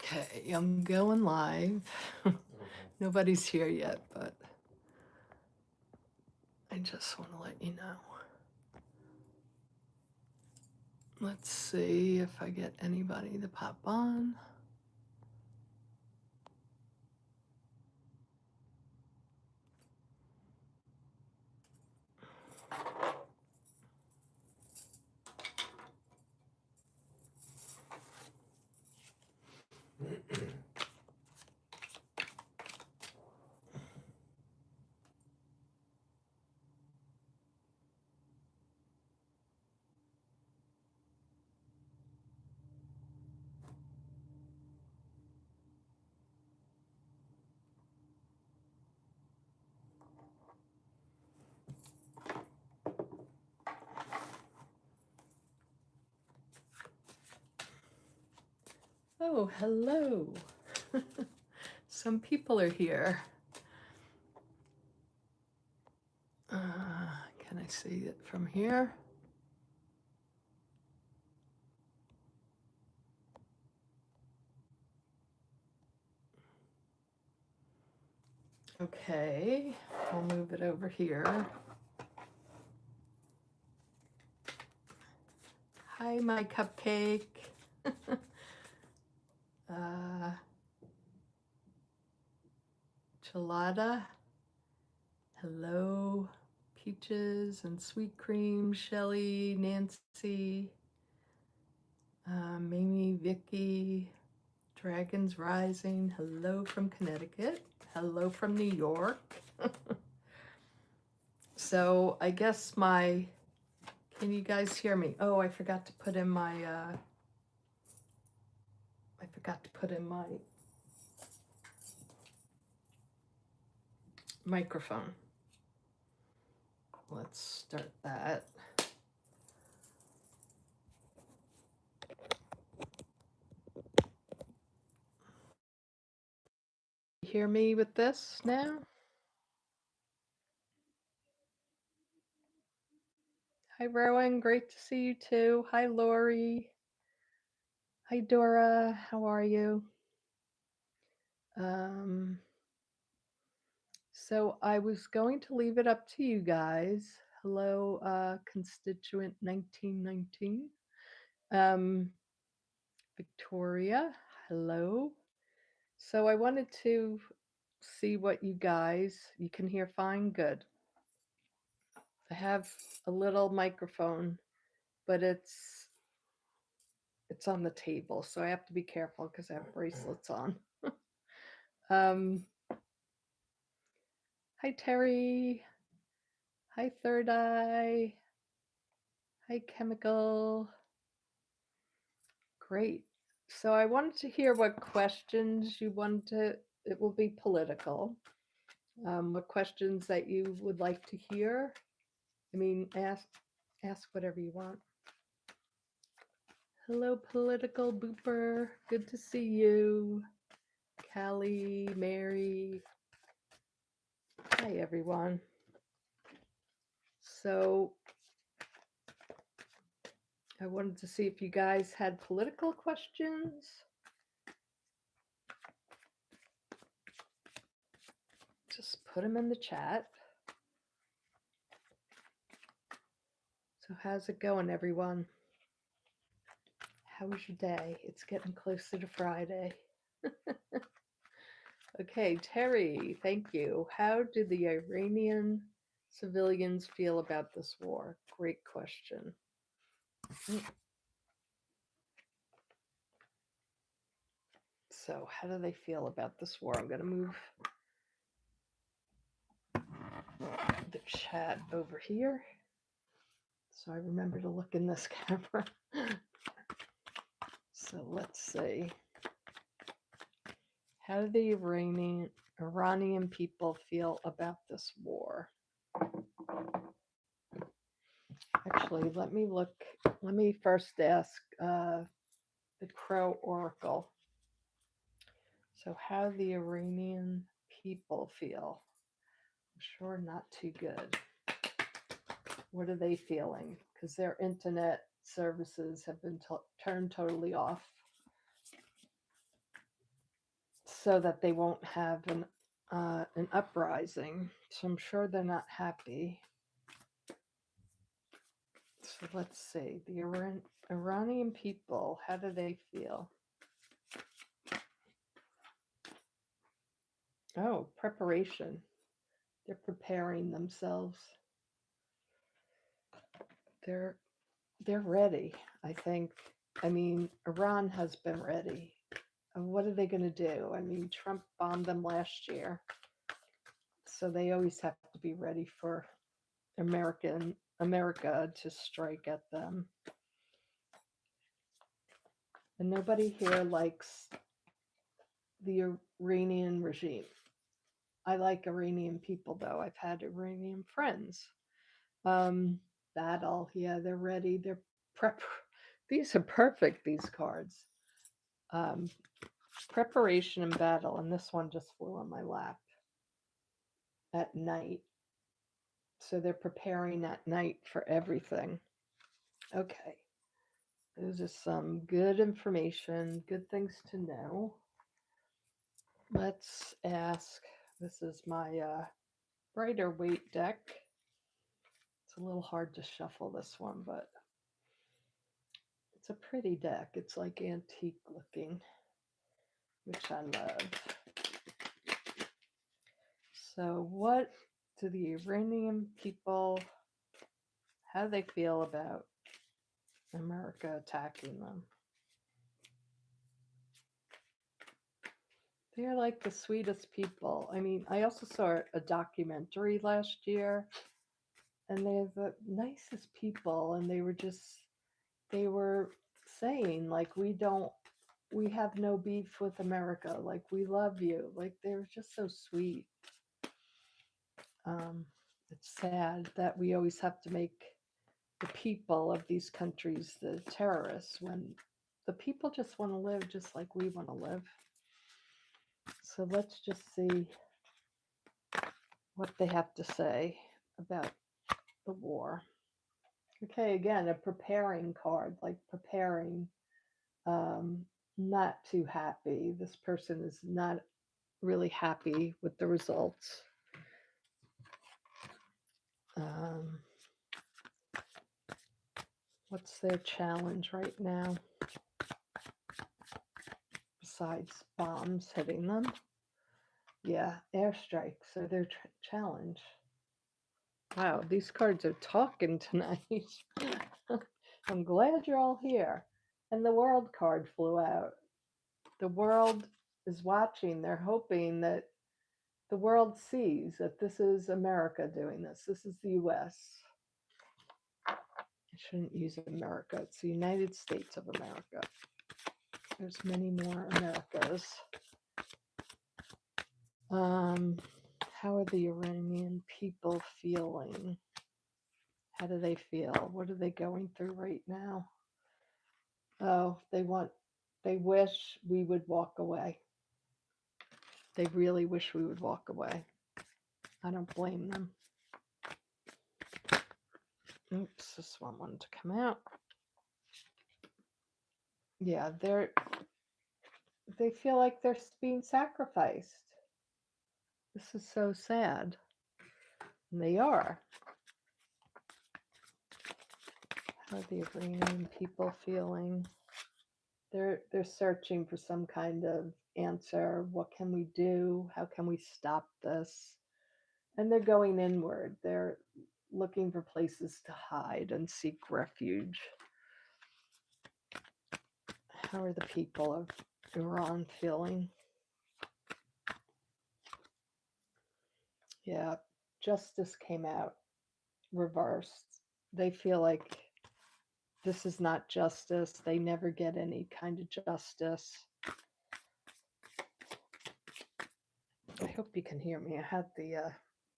Okay, I'm going live. Nobody's here yet, but I just want to let you know. Let's see if I get anybody to pop on. Oh, hello. Some people are here. Can I see it from here? Okay, I'll move it over here. Hi, my cupcake. Chelada. Hello. Peaches and sweet cream. Shelly, Nancy, Mamie, Vicky, Dragons Rising. Hello from Connecticut. Hello from New York. So I guess can you guys hear me? Oh, I forgot to put in my microphone. Let's start that. Hear me with this now? Hi, Rowan. Great to see you too. Hi, Lori. Hi, Dora. How are you? So I was going to leave it up to you guys. Hello, constituent 1919. Victoria, hello. So I wanted to see what you can hear fine, good. I have a little microphone, but it's on the table, so I have to be careful because I have bracelets on. Hi, Terry. Hi, Third Eye. Hi, Chemical. Great. So I wanted to hear what questions you wanted to, it will be political. What questions that you would like to hear. I mean, ask whatever you want. Hello, political booper. Good to see you. Callie, Mary. Hi, everyone. So I wanted to see if you guys had political questions. Just put them in the chat. So how's it going, everyone? How was your day? It's getting closer to Friday. Okay, Terry, thank you. How do the Iranian civilians feel about this war? Great question. So how do they feel about this war? I'm going to move the chat over here so I remember to look in this camera. So let's see. How do the Iranian people feel about this war? Actually, let me first ask the Crow Oracle. So how the Iranian people feel? I'm sure not too good. What are they feeling? Because their internet services have been turned totally off. so that they won't have an uprising. So I'm sure they're not happy. So let's see. The Iranian people, how do they feel? Oh, preparation. They're preparing themselves. They're they're ready, I think. I mean, Iran has been ready. What are they going to do? I mean, Trump bombed them last year. So they always have to be ready for America to strike at them. And nobody here likes the Iranian regime. I like Iranian people, though. I've had Iranian friends. Um, Battle, yeah, they're ready. They're prep. These are perfect. These cards. Um, Preparation and battle, and this one just flew on my lap at night. So they're preparing at night for everything. Okay, those are some good information, good things to know. Let's ask. This is my brighter weight deck. It's a little hard to shuffle this one, but it's a pretty deck. It's like antique looking, which I love. So what do the Iranian people, how do they feel about America attacking them? They're like the sweetest people. I mean, I also saw a documentary last year, and they're the nicest people, and they were saying, like, we have no beef with America. Like, we love you. Like, they were just so sweet. It's sad that we always have to make the people of these countries the terrorists when the people just want to live just like we want to live. So let's just see what they have to say about the war. Okay, again, a preparing card, like preparing, not too happy. This person is not really happy with the results. Um, what's their challenge right now? Besides bombs hitting them. Yeah, airstrikes are their challenge. Wow, these cards are talking tonight. I'm glad you're all here. And the world card flew out. The world is watching. They're hoping that the world sees that this is America doing this. This is the US. I shouldn't use America. It's the United States of America. There's many more Americas. How are the Iranian people feeling? How do they feel? What are they going through right now? Oh, they wish we would walk away. They really wish we would walk away. I don't blame them. Oops, this one wanted to come out. Yeah, they feel like they're being sacrificed. This is so sad. And they are. How are the Iranian people feeling? They're searching for some kind of answer. What can we do? How can we stop this? And they're going inward. They're looking for places to hide and seek refuge. How are the people of Iran feeling? Yeah, justice came out reversed. They feel like this is not justice. They never get any kind of justice. I hope you can hear me. I had the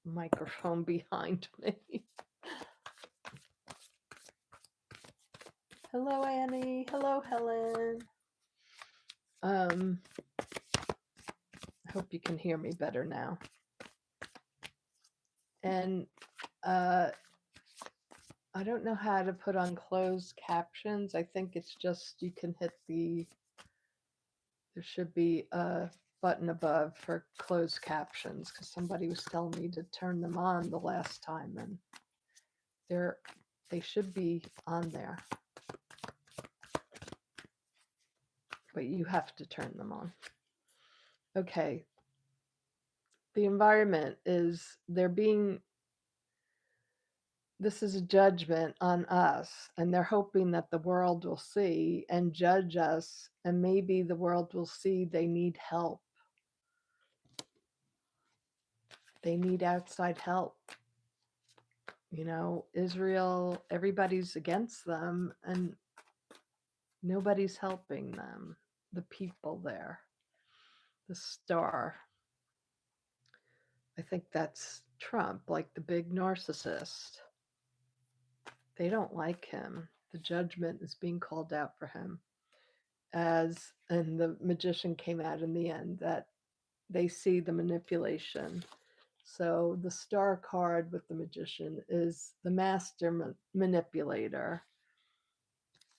microphone behind me. Hello, Annie. Hello, Helen. I hope you can hear me better now. And I don't know how to put on closed captions. I think it's just you can hit there should be a button above for closed captions because somebody was telling me to turn them on the last time, and they should be on there, but you have to turn them on. Okay. The environment is this is a judgment on us, and they're hoping that the world will see and judge us, and maybe the world will see they need help. They need outside help. Israel, everybody's against them, and nobody's helping them. The people there, the star. I think that's Trump, like the big narcissist. They don't like him. The judgment is being called out for him. And the magician came out in the end that they see the manipulation. So the star card with the magician is the master manipulator.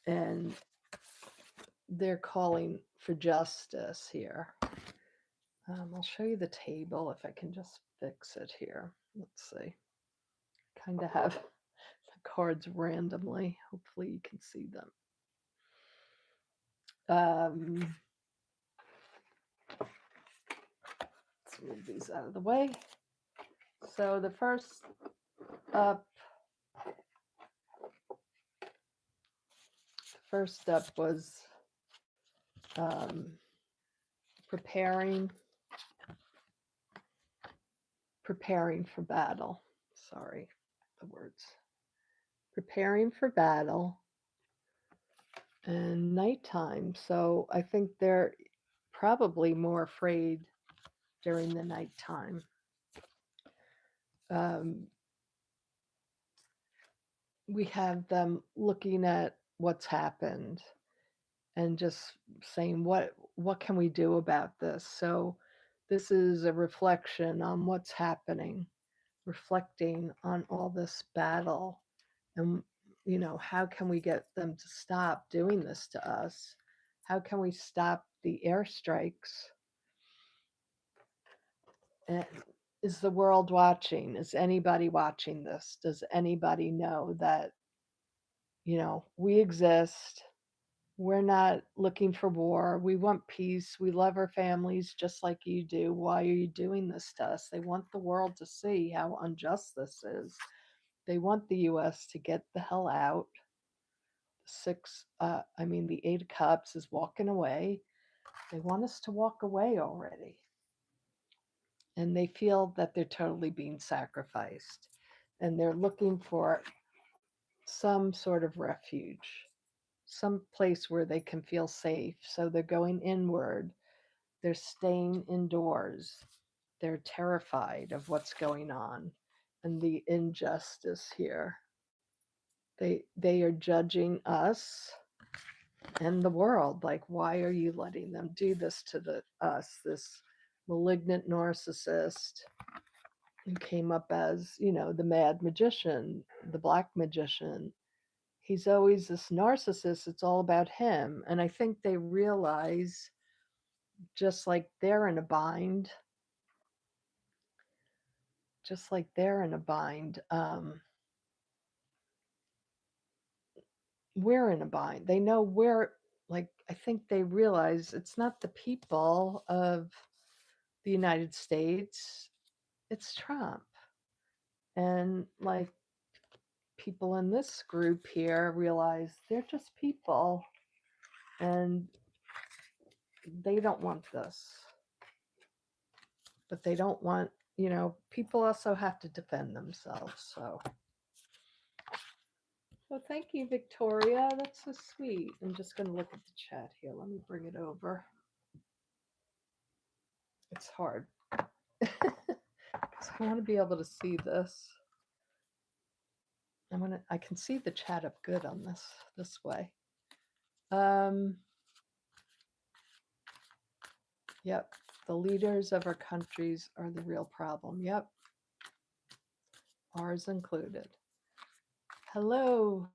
And they're calling for justice here. I'll show you the table if I can just fix it here. Let's see. Kind of have the cards randomly. Hopefully you can see them. Let's move these out of the way. So the first up was preparing for battle. Sorry, the words. Preparing for battle and nighttime. So I think they're probably more afraid during the nighttime. We have them looking at what's happened and just saying, what can we do about this? So this is a reflection on what's happening, reflecting on all this battle, and how can we get them to stop doing this to us? How can we stop the airstrikes? And is the world watching? Is anybody watching this? Does anybody know that we exist? We're not looking for war. We want peace. We love our families just like you do. Why are you doing this to us? They want the world to see how unjust this is. They want the U.S. to get the hell out. The Eight of Cups is walking away. They want us to walk away already. And they feel that they're totally being sacrificed. And they're looking for some sort of refuge, some place where they can feel safe. So they're going inward. They're staying indoors. They're terrified of what's going on and the injustice here. They are judging us and the world. Like, why are you letting them do this to us? This malignant narcissist who came up as, the mad magician, the black magician. He's always this narcissist. It's all about him. And I think they realize, just like they're in a bind, we're in a bind. They know I think they realize it's not the people of the United States, it's Trump. And people in this group here realize they're just people and they don't want this. But they don't want, people also have to defend themselves. So thank you, Victoria. That's so sweet. I'm just going to look at the chat here. Let me bring it over. It's hard. I want to be able to see this. I can see the chat up good on this way. Yep. The leaders of our countries are the real problem. Yep. Ours included. Hello,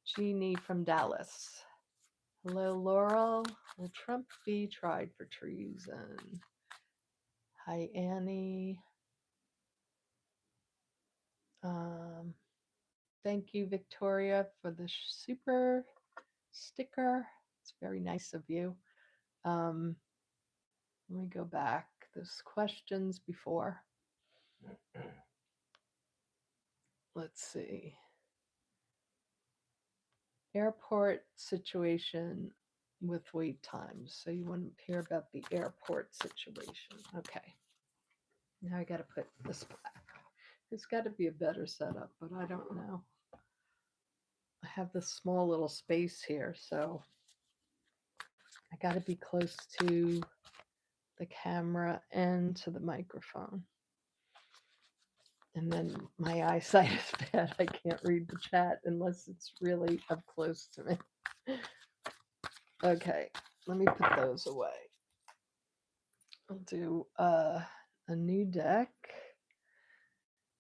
Jeannie from Dallas. Hello, Laurel. Will Trump be tried for treason? Hi, Annie. Thank you, Victoria, for the super sticker. It's very nice of you. Let me go back. There's questions before. Let's see. Airport situation with wait times. So you want to hear about the airport situation. Okay. Now I got to put this back. There's got to be a better setup, but I don't know. I have this small little space here, so I got to be close to the camera and to the microphone. And then my eyesight is bad. I can't read the chat unless it's really up close to me. Okay, let me put those away. I'll do a new deck.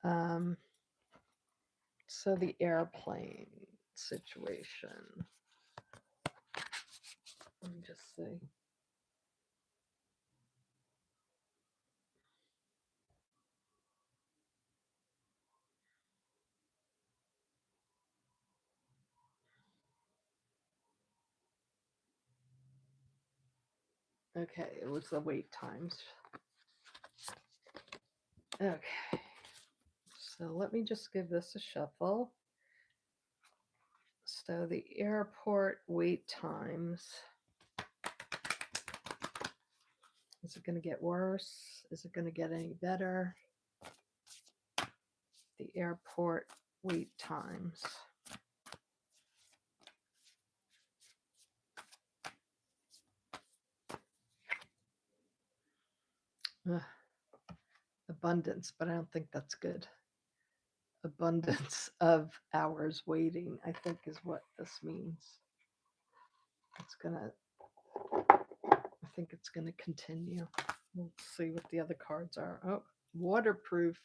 So the airplane situation. Let me just see. Okay, it was the wait times. Okay, so let me just give this a shuffle. So the airport wait times. Is it going to get worse? Is it going to get any better? The airport wait times. Ugh. Abundance, but I don't think that's good. Abundance of hours waiting, I think, is what this means. It's gonna, I think it's gonna continue. We'll see what the other cards are. Oh, waterproof.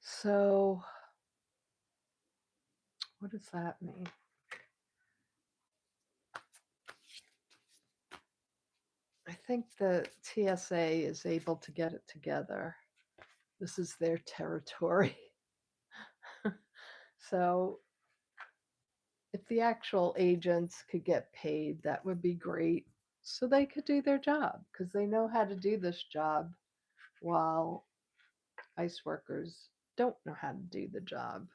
So, what does that mean? I think the TSA is able to get it together. This is their territory. So, if the actual agents could get paid, that would be great. So they could do their job because they know how to do this job while ICE workers don't know how to do the job.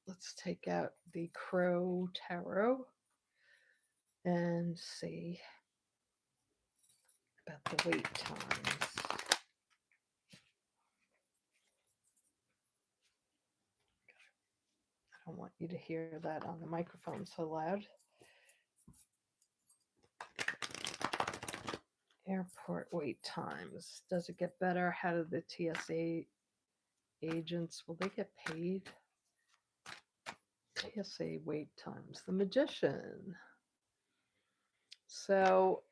Let's take out the Crow Tarot and see about the wait times. I don't want you to hear that on the microphone so loud. Airport wait times. Does it get better? How do the TSA agents, will they get paid? TSA wait times. The Magician. So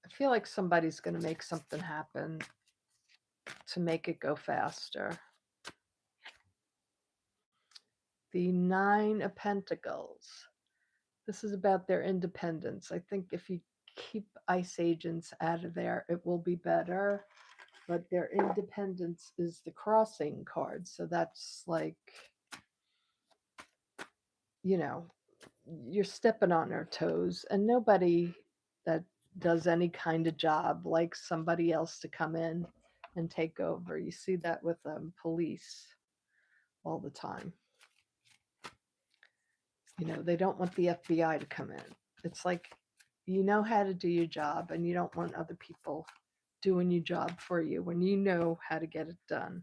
I feel like somebody's going to make something happen to make it go faster. The Nine of Pentacles. This is about their independence. I think if you keep ICE agents out of there, it will be better. But their independence is the crossing card. So that's like, you know, you're stepping on their toes. And nobody that does any kind of job likes somebody else to come in and take over. You see that with police all the time. You know, they don't want the FBI to come in. It's like, you know how to do your job and you don't want other people doing your job for you when you know how to get it done.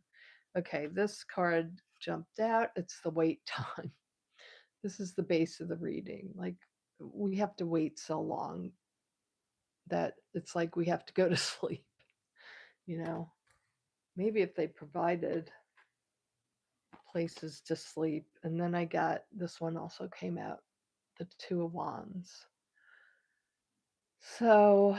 Okay, this card jumped out. It's the wait time. This is the base of the reading. Like, we have to wait so long that it's like we have to go to sleep. You know, maybe if they provided places to sleep. And then I got this one also came out, the Two of Wands. So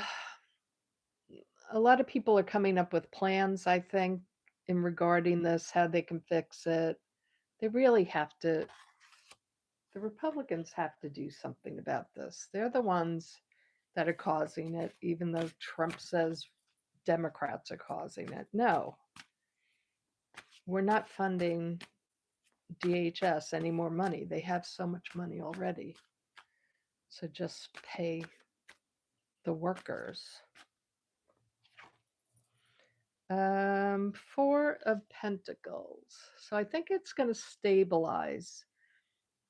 a lot of people are coming up with plans, I think, in regarding this, how they can fix it. They really have to The Republicans have to do something about this. They're the ones that are causing it, even though Trump says Democrats are causing it. No, we're not funding DHS any more money. They have so much money already. So just pay the workers. Four of Pentacles. So I think it's going to stabilize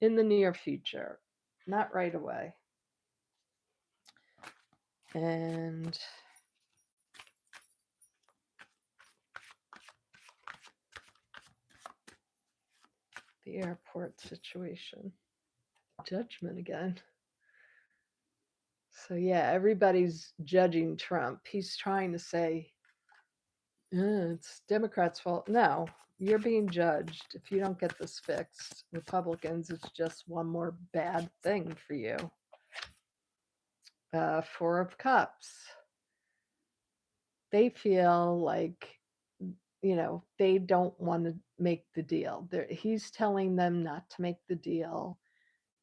in the near future, not right away. And the airport situation. Judgment again. So yeah, everybody's judging Trump. He's trying to say, it's Democrats' fault. No, you're being judged. If you don't get this fixed, Republicans, it's just one more bad thing for you. Four of Cups. They feel like, they don't want to make the deal. He's telling them not to make the deal,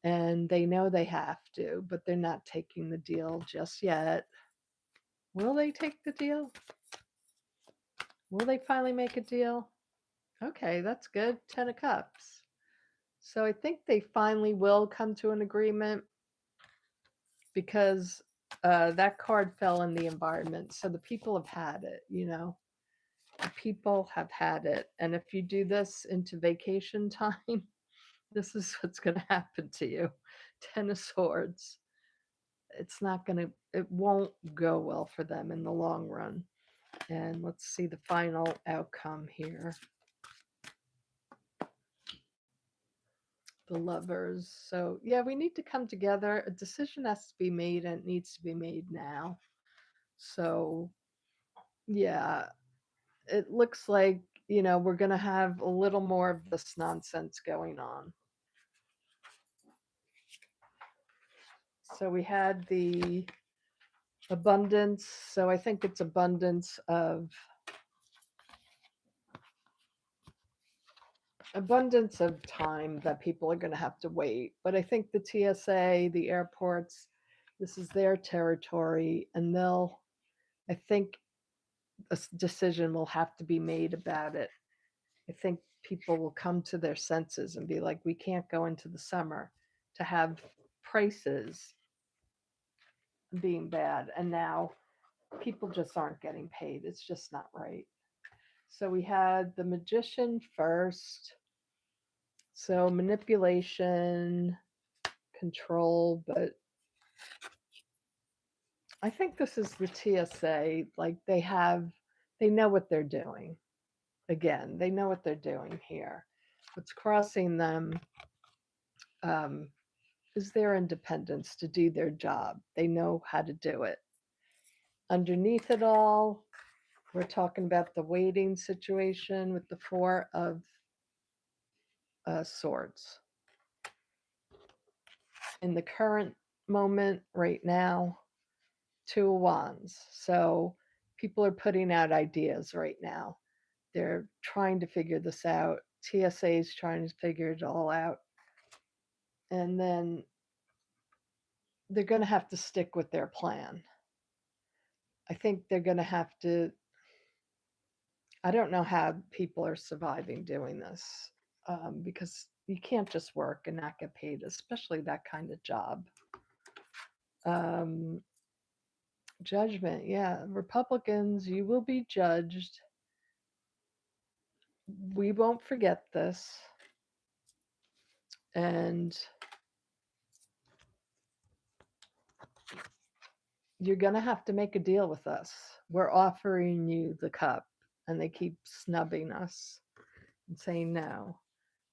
and they know they have to, but they're not taking the deal just yet. Will they take the deal? Will they finally make a deal? Okay, that's good. 10 of Cups. So I think they finally will come to an agreement because that card fell in the environment. So the people have had it, The people have had it. And if you do this into vacation time, this is what's going to happen to you. 10 of Swords. It won't go well for them in the long run. And let's see the final outcome here. The Lovers. So yeah, we need to come together. A decision has to be made, and it needs to be made now. So yeah, it looks like, we're going to have a little more of this nonsense going on. So we had the abundance. So I think it's abundance of time that people are going to have to wait. But I think the TSA, the airports, this is their territory, and I think a decision will have to be made about it. I think people will come to their senses and be like, we can't go into the summer to have prices being bad. And now people just aren't getting paid. It's just not right. So we had the Magician first. So manipulation, control, but I think this is the TSA. Like they know what they're doing. Again, they know what they're doing here. What's crossing them is their independence to do their job. They know how to do it. Underneath it all, we're talking about the waiting situation with the Four of Swords. In the current moment, right now, Two of Wands. So people are putting out ideas right now. They're trying to figure this out. TSA is trying to figure it all out. And then they're going to have to stick with their plan. I think they're going to have to. I don't know how people are surviving doing this because you can't just work and not get paid, especially that kind of job. Judgment, yeah. Republicans, you will be judged. We won't forget this. And you're going to have to make a deal with us. We're offering you the cup, and they keep snubbing us and saying no.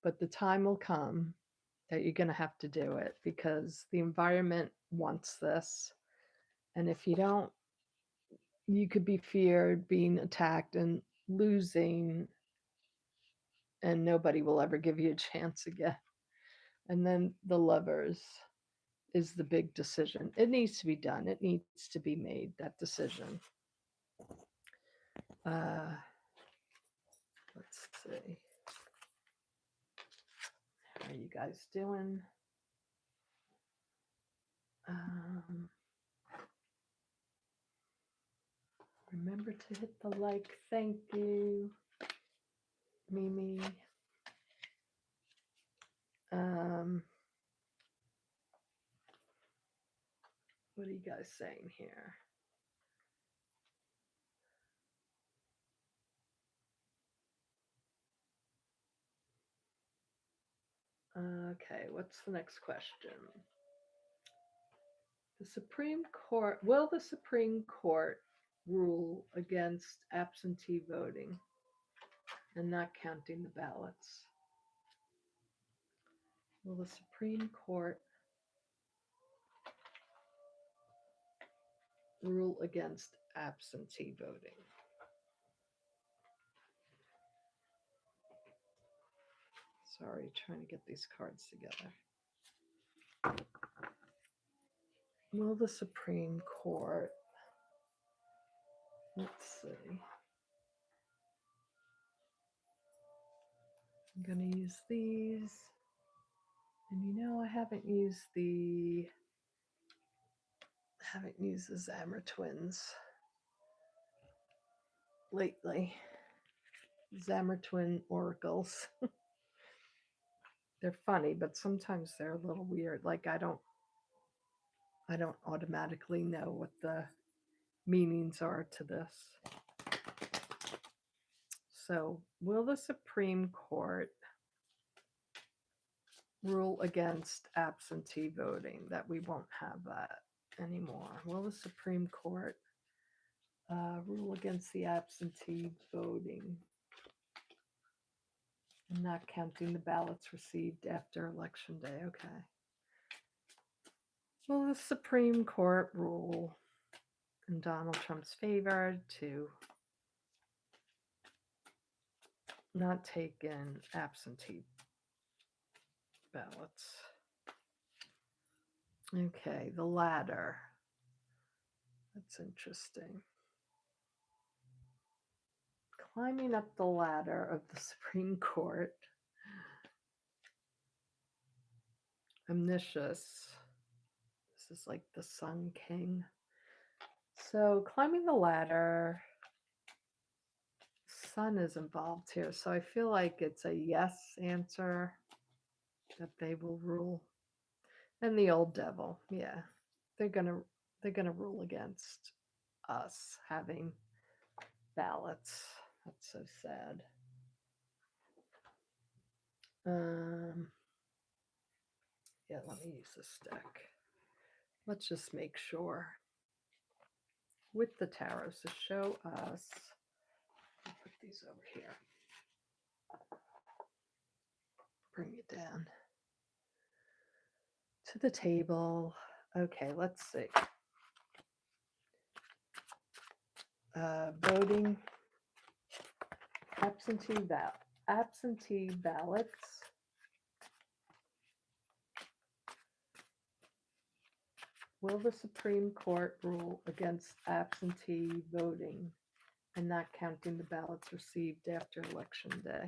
But the time will come that you're going to have to do it because the environment wants this. And if you don't, you could be feared being attacked and losing, and nobody will ever give you a chance again. And then the Lovers is the big decision. It needs to be done. It needs to be made, that decision. Let's see. How are you guys doing? Remember to hit the like. Thank you, Mimi. What are you guys saying here? Okay, what's the next question? The Supreme Court, will the Supreme Court rule against absentee voting and not counting the ballots? Will the Supreme Court rule against absentee voting? Sorry, trying to get these cards together. Will the Supreme Court, let's see. I'm going to use these. And you know, I haven't used the Zammer twins lately. Zammer twin oracles. They're funny, but sometimes they're a little weird. Like I don't automatically know what the meanings are to this. So, will the Supreme Court rule against absentee voting, that we won't have that anymore? Will the Supreme Court rule against the absentee voting and not counting the ballots received after Election Day? Okay. Will the Supreme Court rule in Donald Trump's favor to not take in absentee ballots? Okay, the ladder. That's interesting. Climbing up the ladder of the Supreme Court. Omniscious. This is like the Sun King. So climbing the ladder, Sun is involved here. So I feel like it's a yes answer that they will rule. And the old devil, yeah, they're gonna rule against us having ballots. That's so sad. Yeah, let me use this deck. Let's just make sure with the tarots to show us. I'll put these over here. Bring it down to the table. Okay, let's see. Voting, absentee ballots. Will the Supreme Court rule against absentee voting and not counting the ballots received after Election Day?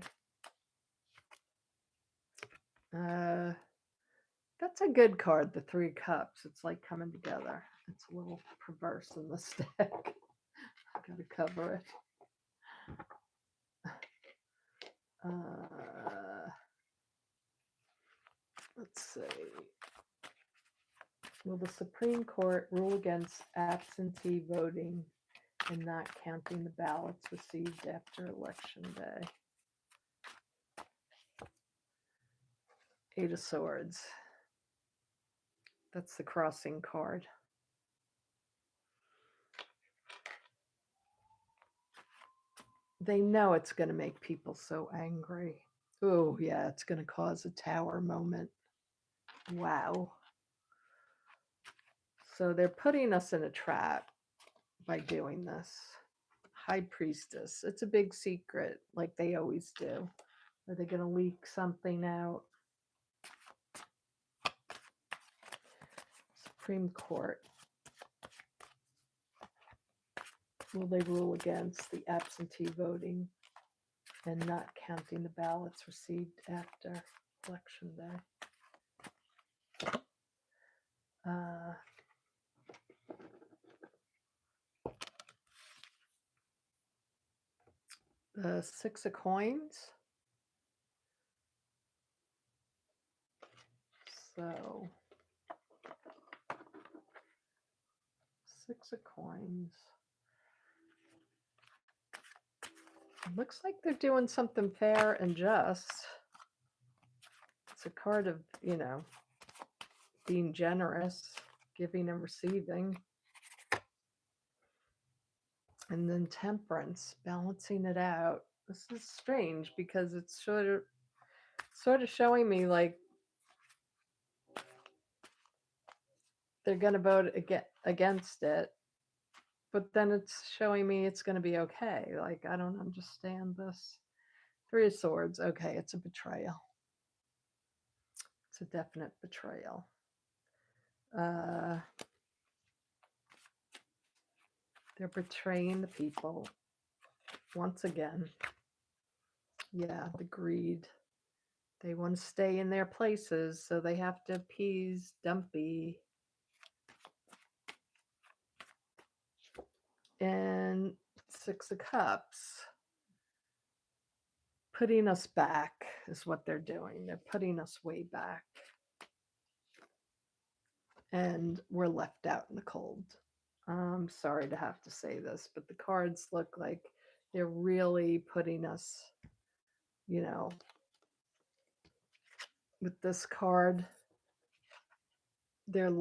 That's a good card, the Three Cups. It's like coming together. It's a little perverse in this deck. I've got to cover it. Let's see. Will the Supreme Court rule against absentee voting and not counting the ballots received after Election Day? Eight of Swords. That's the crossing card. They know it's going to make people so angry. Oh, yeah, it's going to cause a tower moment. Wow. So they're putting us in a trap by doing this. High Priestess. It's a big secret, like they always do. Are they going to leak something out? Supreme Court. Will they rule against the absentee voting and not counting the ballots received after Election Day? The 6 of coins. So 6 of coins. It looks like they're doing something fair and just. It's a card of, being generous, giving and receiving. And then temperance, balancing it out. This is strange because it's sort of showing me like they're going to vote against it, but then it's showing me it's going to be okay. Like, I don't understand this. 3 of Swords. Okay, it's a betrayal. It's a definite betrayal. They're betraying the people once again. Yeah, the greed. They want to stay in their places, so they have to appease Dumpy. And 6 of Cups. Putting us back is what they're doing. They're putting us way back. And we're left out in the cold. I'm sorry to have to say this, but the cards look like they're really putting us, with this card, they're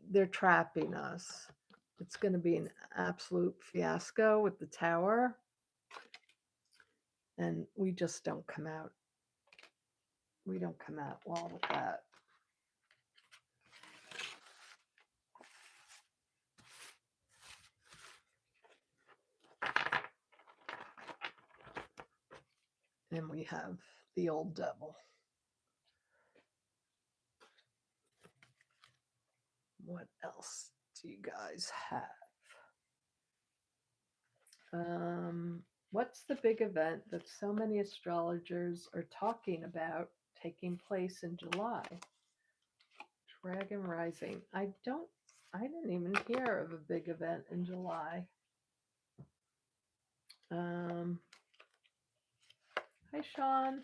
they're trapping us. It's going to be an absolute fiasco with the Tower. And we just don't come out. We don't come out well with that. And we have the old devil. What else do you guys have? What's the big event that so many astrologers are talking about taking place in July? Dragon Rising. I didn't even hear of a big event in July. Hi, Sean.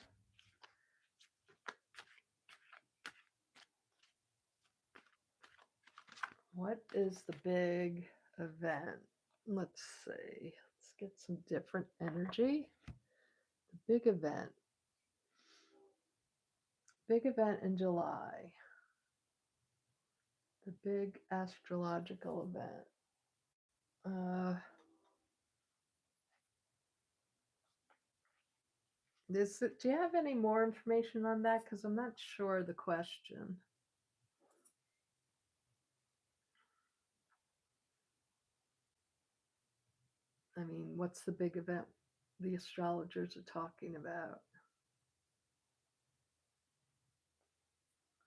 What is the big event? Let's see. Let's get some different energy. The big event. Big event in July. The big astrological event. Do you have any more information on that? Because I'm not sure the question. I mean, what's the big event the astrologers are talking about?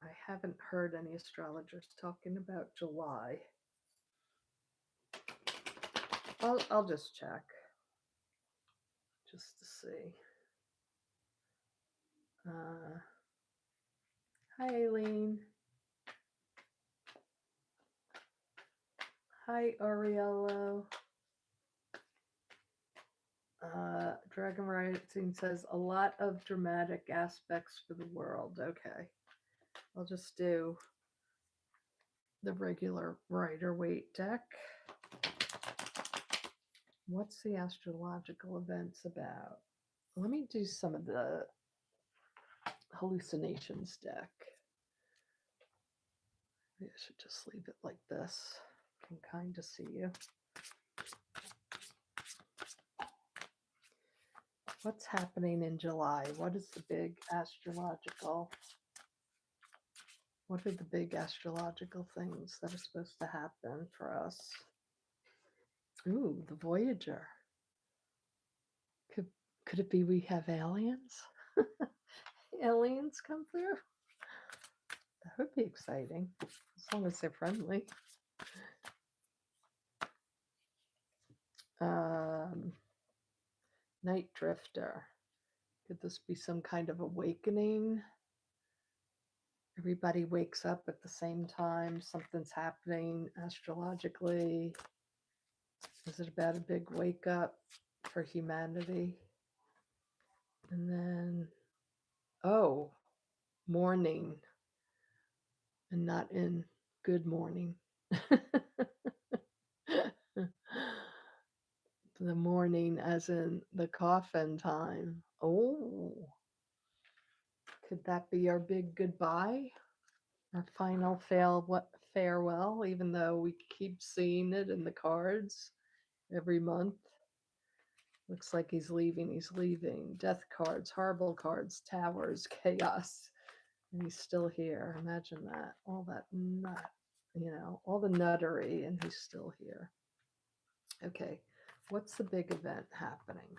I haven't heard any astrologers talking about July. I'll just check just to see. Hi, Aileen. Hi, Ariello. Dragon Rising says a lot of dramatic aspects for the world. Okay. I'll just do the regular Rider-Waite deck. What's the astrological events about? Let me do some of the hallucinations deck. Maybe I should just leave it like this. I can kind of see you. What's happening in July? What is the big astrological? What are the big astrological things that are supposed to happen for us? Ooh, the Voyager. Could it be we have aliens? Aliens come through? That would be exciting, as long as they're friendly. Night Drifter. Could this be some kind of awakening? Everybody wakes up at the same time. Something's happening astrologically. Is it about a big wake up? for humanity. And then, oh, morning, and not in good morning. The morning, as in the coffin time. Oh, could that be our big goodbye? Our final farewell, even though we keep seeing it in the cards every month. Looks like he's leaving. He's leaving. Death cards, horrible cards, towers, chaos. And he's still here. Imagine that. All that nut, all the nuttery, and he's still here. Okay, what's the big event happening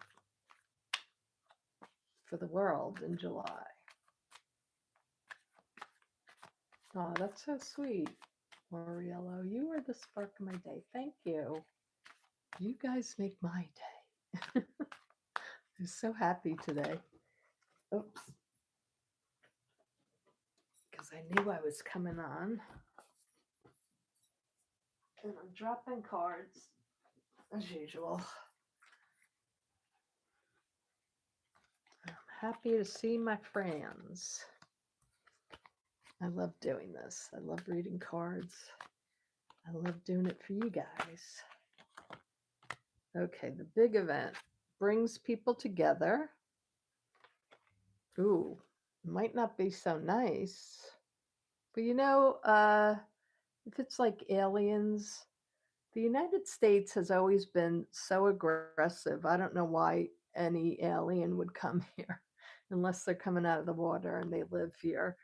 for the world in July? Oh, that's so sweet, Moriello. You are the spark of my day. Thank you. You guys make my day. I'm so happy today. Oops. Because I knew I was coming on. And I'm dropping cards, as usual. I'm happy to see my friends. I love doing this. I love reading cards. I love doing it for you guys. Okay, the big event brings people together. Ooh, might not be so nice. But if it's like aliens, the United States has always been so aggressive. I don't know why any alien would come here unless they're coming out of the water and they live here.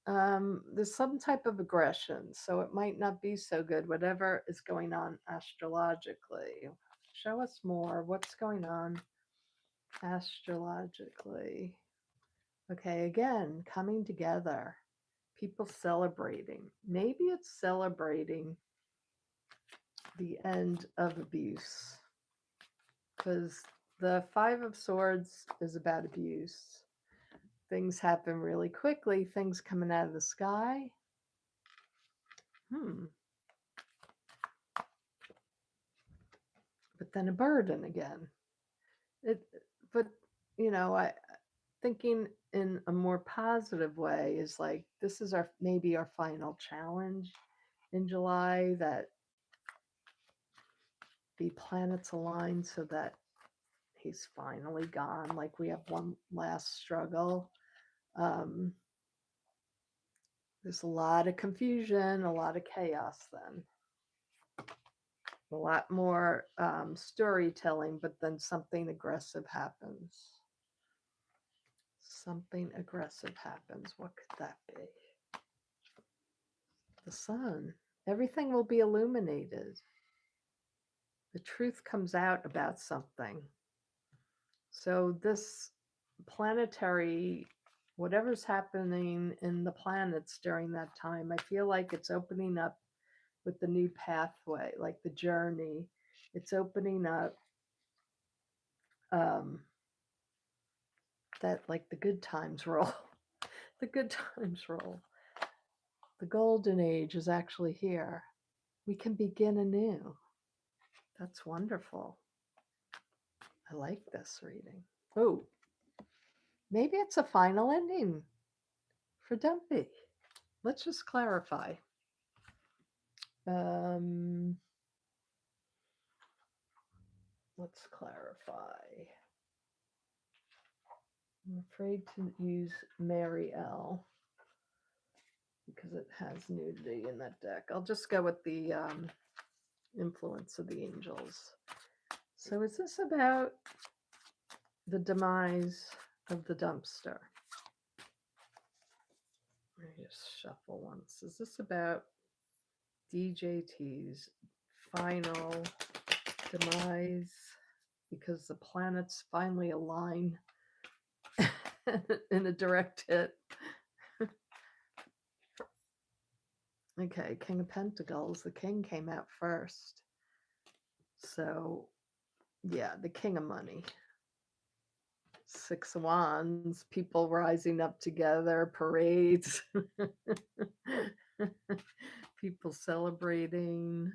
There's some type of aggression, so it might not be so good, whatever is going on astrologically. Show us more. What's going on astrologically? Okay, again, coming together, people celebrating. Maybe it's celebrating the end of abuse, because the Five of Swords is about abuse. Things happen really quickly, things coming out of the sky. But then a burden again. But I thinking in a more positive way is like this is maybe our final challenge in July, that the planets align so that he's finally gone. Like we have one last struggle. There's a lot of confusion, a lot of chaos then. A lot more storytelling, but then something aggressive happens. Something aggressive happens. What could that be? The sun. Everything will be illuminated. The truth comes out about something. So this planetary, whatever's happening in the planets during that time, I feel like it's opening up with the new pathway, like the journey. It's opening up that like the good times roll. The good times roll. The golden age is actually here. We can begin anew. That's wonderful. I like this reading. Oh, maybe it's a final ending for Dumpy. Let's just clarify. Let's clarify. I'm afraid to use Mary L because it has nudity in that deck. I'll just go with the influence of the angels. So is this about the demise of the dumpster? Let me just shuffle once. Is this about DJT's final demise because the planets finally align in a direct hit? Okay, King of Pentacles. The king came out first. So, yeah, the king of money. Six of Wands, people rising up together, parades, people celebrating.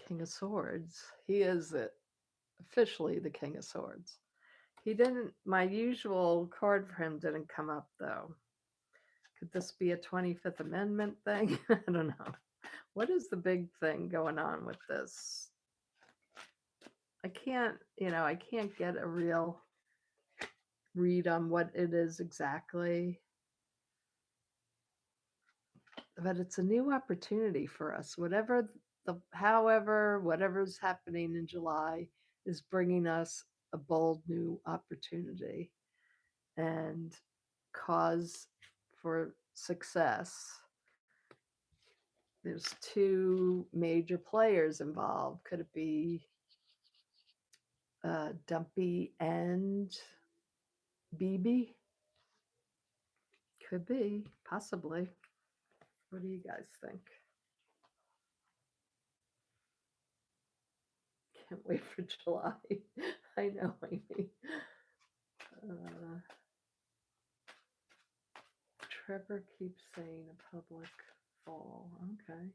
King of Swords. He is officially the King of Swords. He didn't, my usual card for him didn't come up though. Could this be a 25th Amendment thing? I don't know. What is the big thing going on with this? I can't get a real read on what it is exactly. But it's a new opportunity for us. Whatever's happening in July is bringing us a bold new opportunity and cause for success. There's two major players involved. Could it be Dumpy and BB? Could be, possibly. What do you guys think? Can't wait for July. I know, Amy. Trevor keeps saying a public fall. Okay.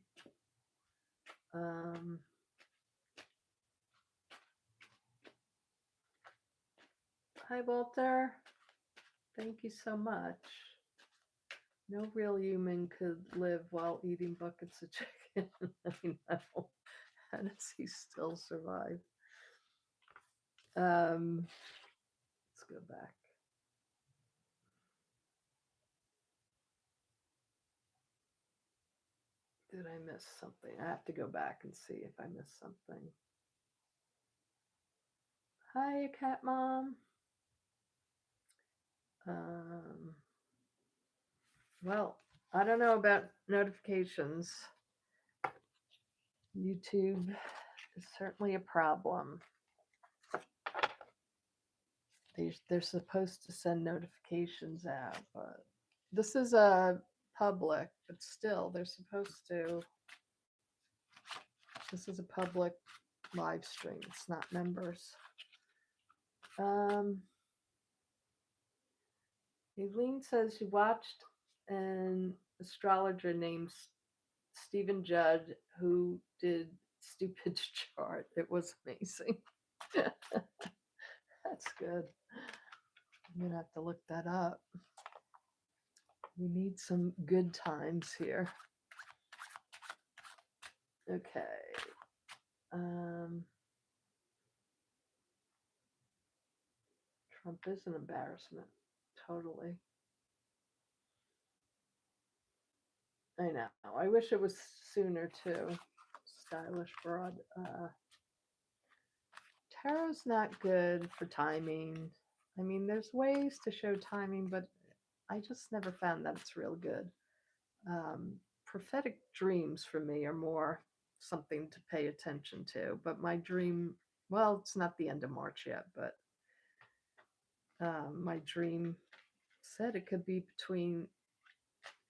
Hi, Walter. Thank you so much. No real human could live while eating buckets of chicken. I know. How does he still survive? Let's go back. Did I miss something? I have to go back and see if I missed something. Hi, cat mom. Well, I don't know about notifications. YouTube is certainly a problem. They're supposed to send notifications out, but this is a public, but still they're supposed to. This is a public live stream. It's not members. Aileen says she watched an astrologer named Stephen Judd who did stupid chart. It was amazing. That's good. I'm gonna have to look that up. We need some good times here. Okay. Trump is an embarrassment. Totally. I know. I wish it was sooner too. Stylish broad. Tarot's not good for timing. I mean, there's ways to show timing, but I just never found that it's real good. Prophetic dreams for me are more something to pay attention to. But my dream, well, it's not the end of March yet, but my dream said it could be between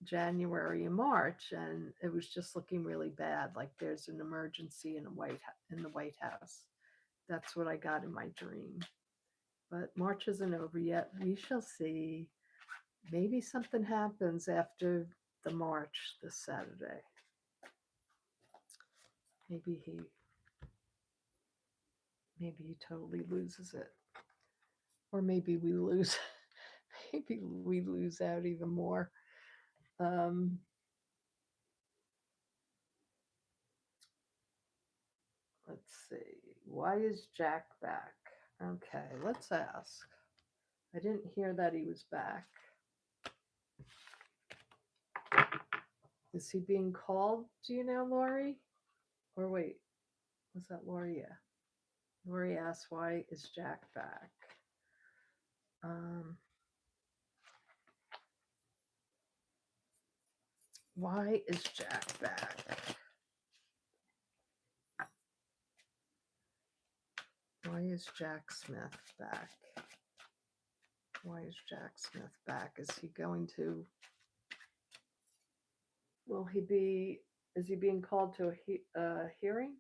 January and March, and it was just looking really bad. Like there's an emergency in the White House. That's what I got in my dream. But March isn't over yet. We shall see. Maybe something happens after the march this Saturday. Maybe he totally loses it. Or maybe we lose. Maybe we lose out even more. Let's see. Why is Jack back? Okay, let's ask. I didn't hear that he was back. Is he being called? Do you know, Lori? Or wait, was that Lori? Yeah. Lori asked, why is Jack back? Why is Jack back? Why is Jack Smith back? Why is Jack Smith back? Is he going to, is he being called to a hearing?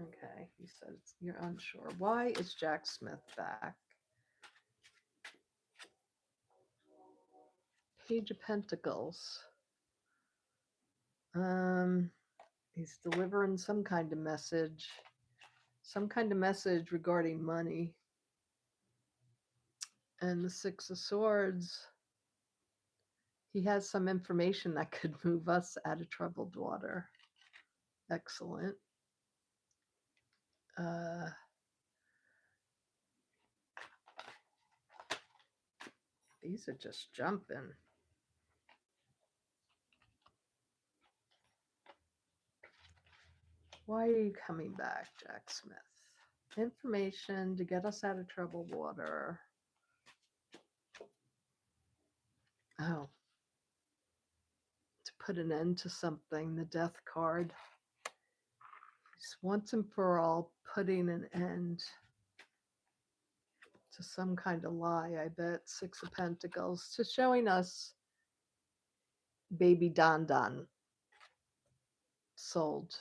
Okay, he said you're unsure. Why is Jack Smith back? Page of Pentacles. He's delivering some kind of message. some kind of message regarding money. And the Six of Swords, he has some information that could move us out of troubled water. Excellent. These are just jumping. Why are you coming back, Jack Smith? Information to get us out of troubled water. Oh. To put an end to something, the Death card. Just once and for all, putting an end to some kind of lie, I bet. Six of Pentacles. To showing us baby Don Don sold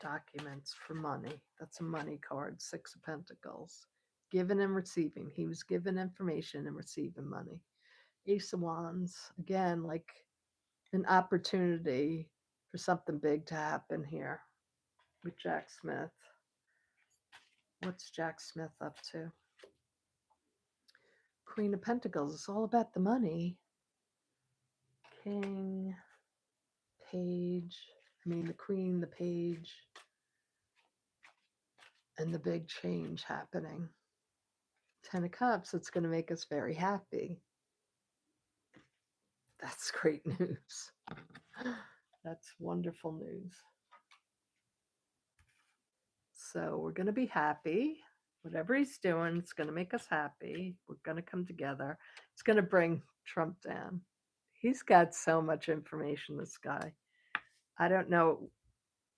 documents for money. That's a money card. Six of Pentacles. Giving and receiving. He was given information and receiving money. Ace of Wands. Again, like an opportunity for something big to happen here with Jack Smith. What's Jack Smith up to? Queen of Pentacles. It's all about the money. King, Page. The Queen, the Page, and the big change happening. Ten of Cups. It's going to make us very happy. That's great news. That's wonderful news. So we're going to be happy. Whatever he's doing, it's going to make us happy. We're going to come together. It's going to bring Trump down. He's got so much information, this guy. I don't know.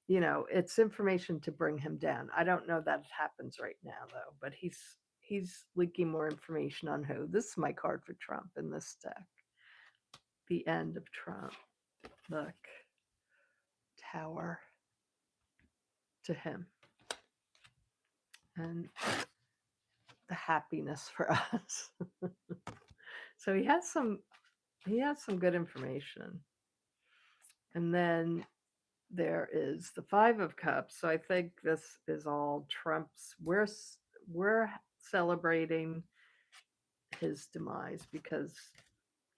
It's information to bring him down. I don't know that it happens right now, though, but he's leaking more information on who. This is my card for Trump in this deck. The end of Trump. Look. Tower to him. And the happiness for us. So he has some good information. And then there is the Five of Cups. So I think this is all Trump's. We're celebrating his demise because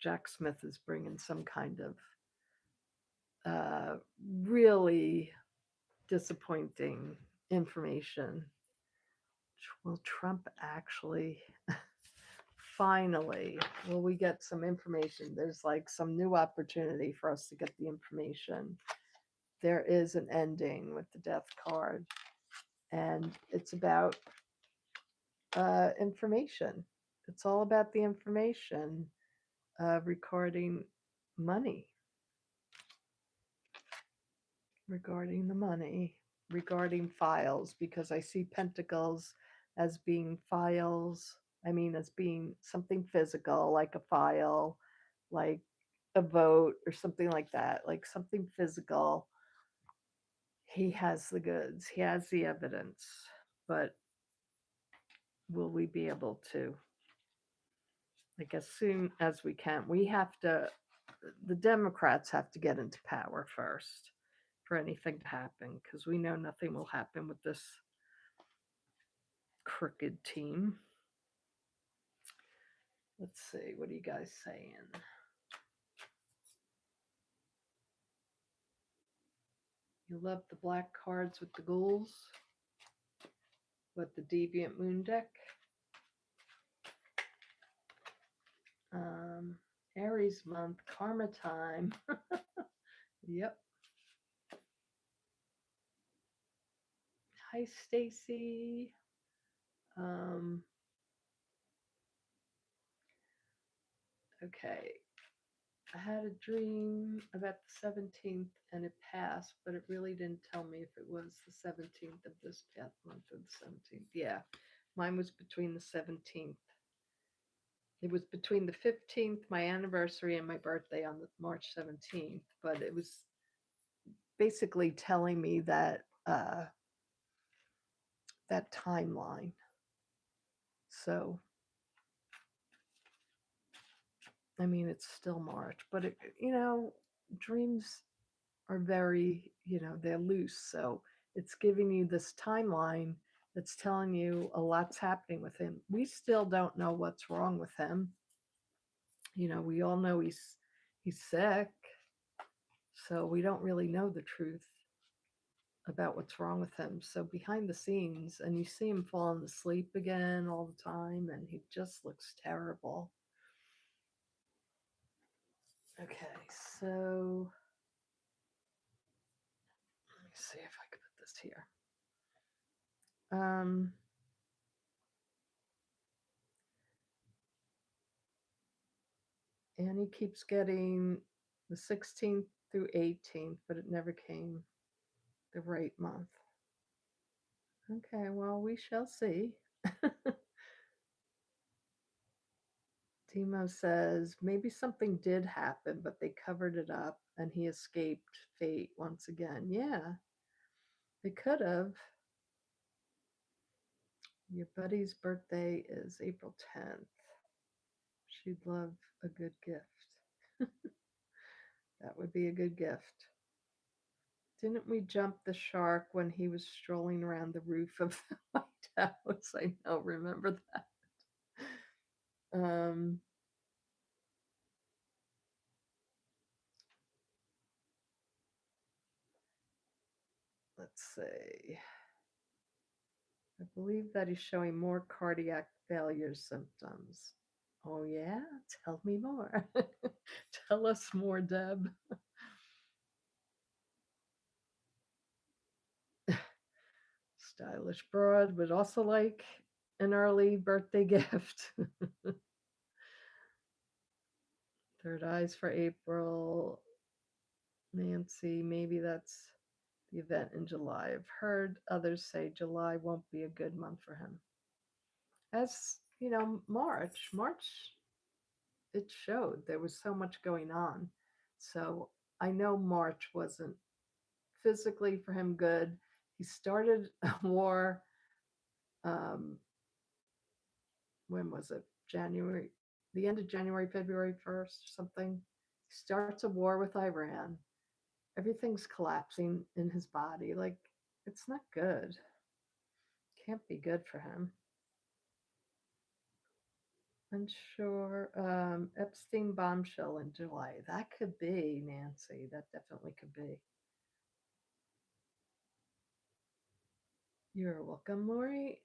Jack Smith is bringing some kind of really disappointing information. Will Trump actually finally, will we get some information? There's like some new opportunity for us to get the information. There is an ending with the Death card, and it's about information. It's all about the information regarding money. Regarding the money, regarding files, because I see Pentacles as being files. As being something physical, like a file, like a vote or something like that, like something physical. He has the goods, he has the evidence, but will we be able to, like, as soon as we can? The Democrats have to get into power first for anything to happen, because we know nothing will happen with this crooked team. Let's see, what are you guys saying? You love the black cards with the ghouls? With the Deviant Moon deck? Aries month, karma time. Yep. Hi, Stacy. Okay. I had a dream about the 17th and it passed, but it really didn't tell me if it was the 17th of this past month or the 17th. Yeah, mine was between the 17th. It was between the 15th, my anniversary, and my birthday on March 17th, but it was basically telling me that that timeline. So, it's still March, but dreams are very, they're loose. So it's giving you this timeline It's telling you a lot's happening with him. We still don't know what's wrong with him. You know, we all know he's sick, so we don't really know the truth about what's wrong with him. So behind the scenes, and you see him falling asleep again all the time, and he just looks terrible. Okay, so let me see if I can put this here. And he keeps getting the 16th through 18th, but it never came the right month. Okay, well, we shall see. Timo says maybe something did happen, but they covered it up and he escaped fate once again. Yeah, they could have. Your buddy's birthday is April 10th. She'd love a good gift. That would be a good gift. Didn't we jump the shark when he was strolling around the roof of the White House? I know, remember that. Let's see. I believe that he's showing more cardiac failure symptoms. Oh, yeah? Tell me more. Tell us more, Deb. Stylish broad would also like an early birthday gift. Third eyes for April. Nancy, maybe that's the event in July. I've heard others say July won't be a good month for him. As you know, March, it showed there was so much going on. So I know March wasn't physically for him good. He started a war. When was it? January, the end of January, February 1st, something. He starts a war with Iran. Everything's collapsing in his body. Like, it's not good. Can't be good for him. Unsure. Epstein bombshell in July. That could be, Nancy. That definitely could be. You're welcome, Lori.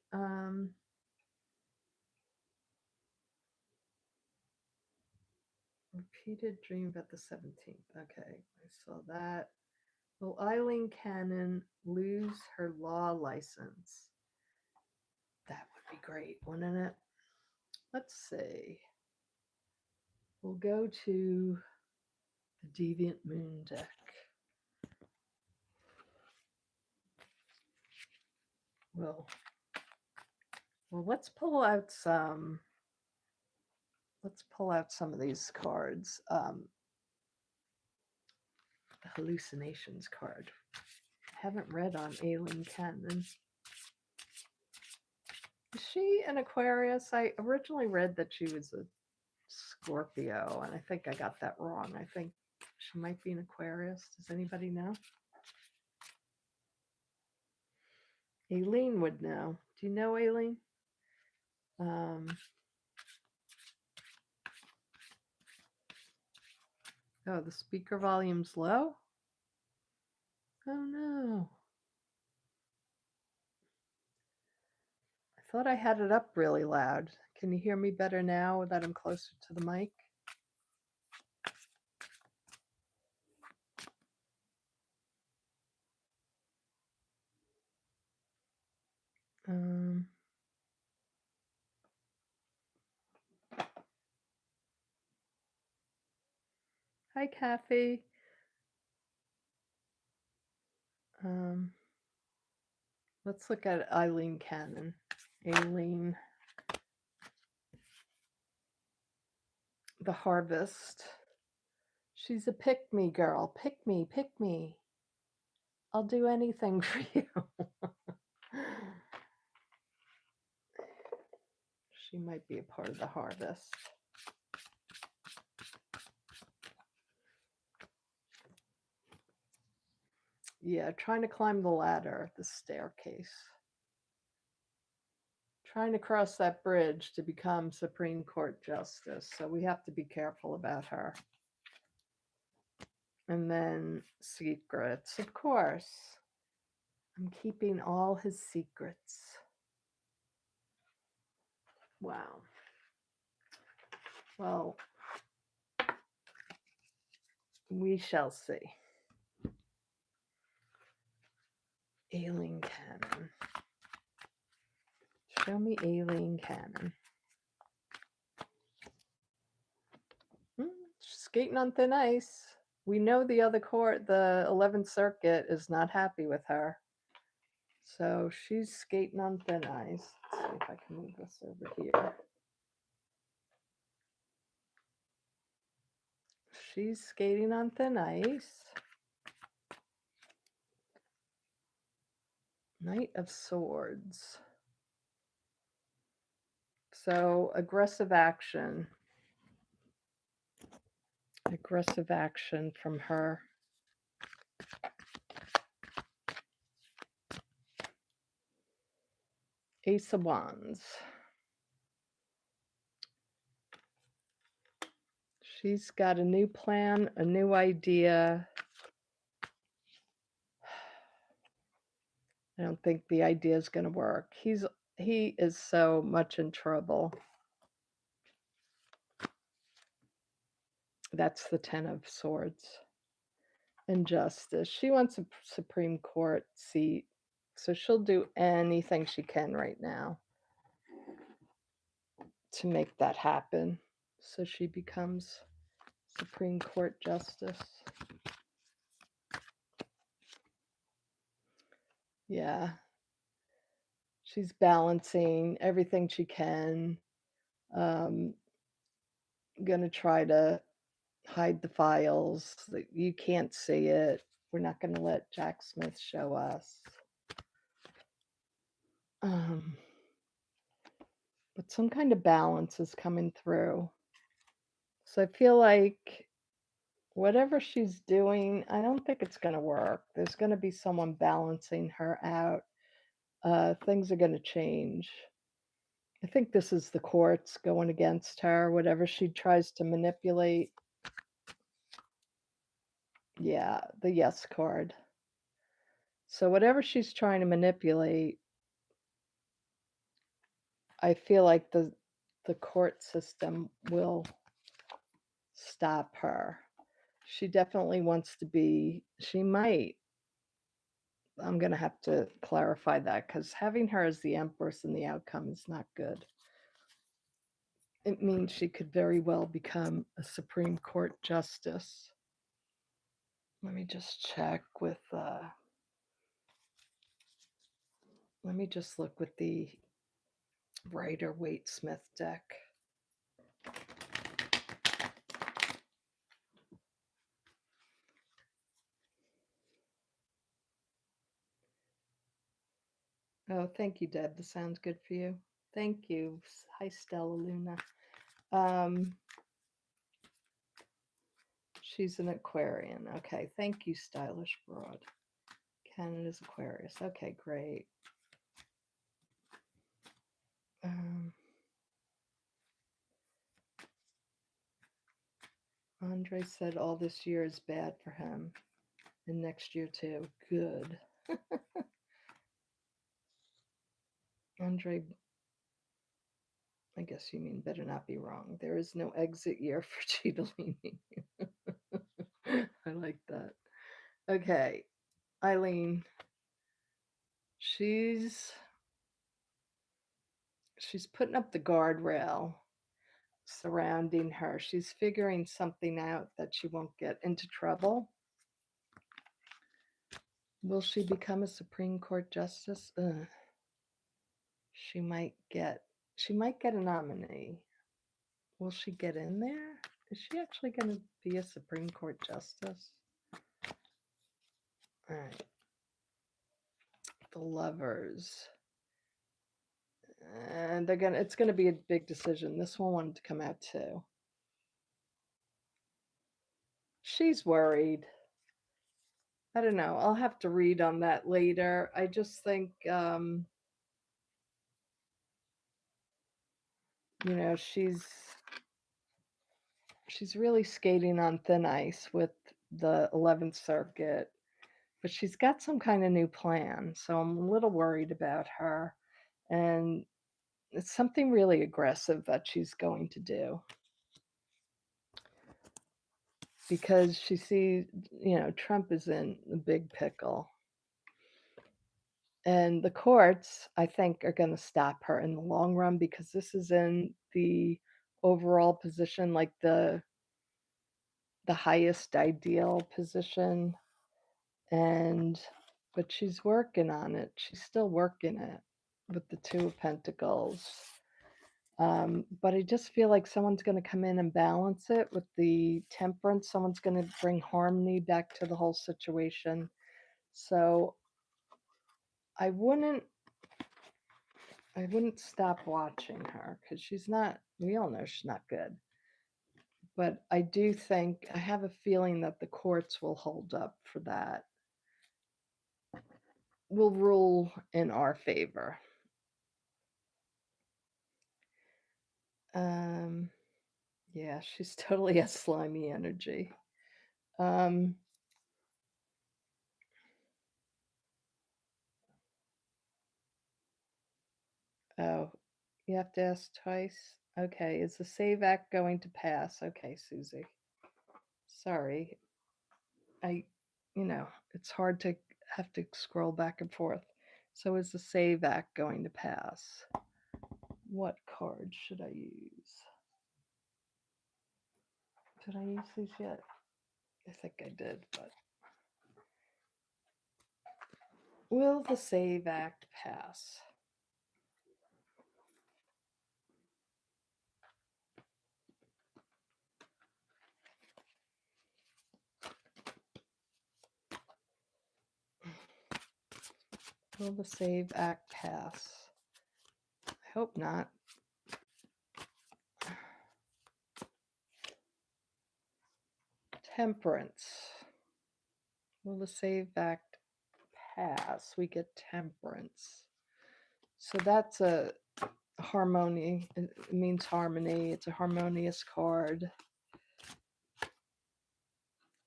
Repeated dream about the 17th. Okay, I saw that. Will Aileen Cannon lose her law license? That would be great, wouldn't it? Let's see. We'll go to the Deviant Moon deck. Well, let's pull out some. Let's pull out some of these cards. The hallucinations card. I haven't read on Aileen Cannon. Is she an Aquarius? I originally read that she was a Scorpio, and I think I got that wrong. I think she might be an Aquarius. Does anybody know? Aileen would know. Do you know Aileen? Oh, the speaker volume's low? Oh no. I thought I had it up really loud. Can you hear me better now that I'm closer to the mic? Hi, Kathy. Let's look at Aileen Cannon. Aileen, the harvest. She's a pick-me girl. Pick me, pick me. I'll do anything for you. She might be a part of the harvest. Yeah, trying to climb the ladder, the staircase. trying to cross that bridge to become Supreme Court Justice. So we have to be careful about her. And then secrets, of course. I'm keeping all his secrets. Wow. Well, we shall see. Aileen Cannon. Show me Aileen Cannon. Skating on thin ice. We know the other court, the 11th Circuit, is not happy with her. So she's skating on thin ice. Let's see if I can move this over here. She's skating on thin ice. Knight of Swords. So aggressive action. Aggressive action from her. Ace of Wands. She's got a new plan, a new idea. I don't think the idea is going to work. He is so much in trouble. That's the Ten of Swords. Injustice. She wants a Supreme Court seat, so she'll do anything she can right now to make that happen. So she becomes Supreme Court Justice. Yeah. She's balancing everything she can. Gonna try to hide the files. You can't see it. We're not gonna let Jack Smith show us. But some kind of balance is coming through. So I feel like whatever she's doing, I don't think it's going to work. There's going to be someone balancing her out. Things are going to change. I think this is the courts going against her, whatever she tries to manipulate. Yeah, the yes card. So whatever she's trying to manipulate, I feel like the court system will stop her. She definitely wants to be, she might. I'm going to have to clarify that because having her as the Empress in the outcome is not good. It means she could very well become a Supreme Court Justice. Let me just check with, let me just look with the Rider-Waite-Smith deck. Oh, thank you, Deb. This sounds good for you. Thank you. Hi, Stella Luna. She's an Aquarian. Okay, thank you, Stylish Broad. Canada's Aquarius. Okay, great. Andre said all this year is bad for him, and next year too. Good. Andre, I guess you mean better not be wrong. There is no exit year for Cheetolini. I like that. Okay, Aileen. She's putting up the guardrail surrounding her. She's figuring something out that she won't get into trouble. Will she become a Supreme Court Justice? She might get a nominee. Will she get in there? Is she actually going to be a Supreme Court Justice? All right. The Lovers. And it's going to be a big decision. This one wanted to come out too. She's worried. I don't know. I'll have to read on that later. I just think you know, she's really skating on thin ice with the 11th Circuit, but she's got some kind of new plan. So I'm a little worried about her. And it's something really aggressive that she's going to do because she sees, Trump is in a big pickle. And the courts, I think, are going to stop her in the long run because this is in the overall position, like the highest ideal position. And but she's working on it. She's still working it with the Two of Pentacles. But I just feel like someone's going to come in and balance it with the Temperance. Someone's going to bring harmony back to the whole situation. So I wouldn't stop watching her because she's not. We all know she's not good. But I do think I have a feeling that the courts will hold up for that. Will rule in our favor. Yeah, she's totally a slimy energy. Um, oh, you have to ask twice? Okay, is the Save Act going to pass? Okay, Susie. Sorry. I, it's hard to have to scroll back and forth. So is the Save Act going to pass? What card should I use? Did I use these yet? I think I did, but will the Save Act pass? Will the Save Act pass? I hope not. Temperance. Will the Save Act pass? We get Temperance. So that's a harmony. It means harmony. It's a harmonious card.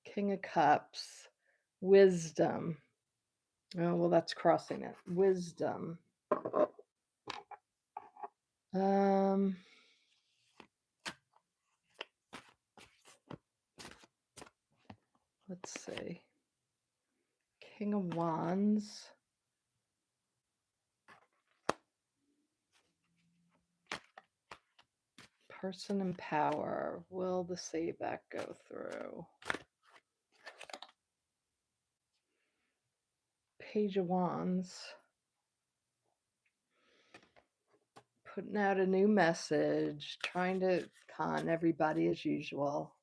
King of Cups. Wisdom. Oh, well, that's crossing it. Wisdom. Let's see. King of Wands. Person in power. Will the Save Act go through? Page of Wands. Putting out a new message, trying to con everybody as usual.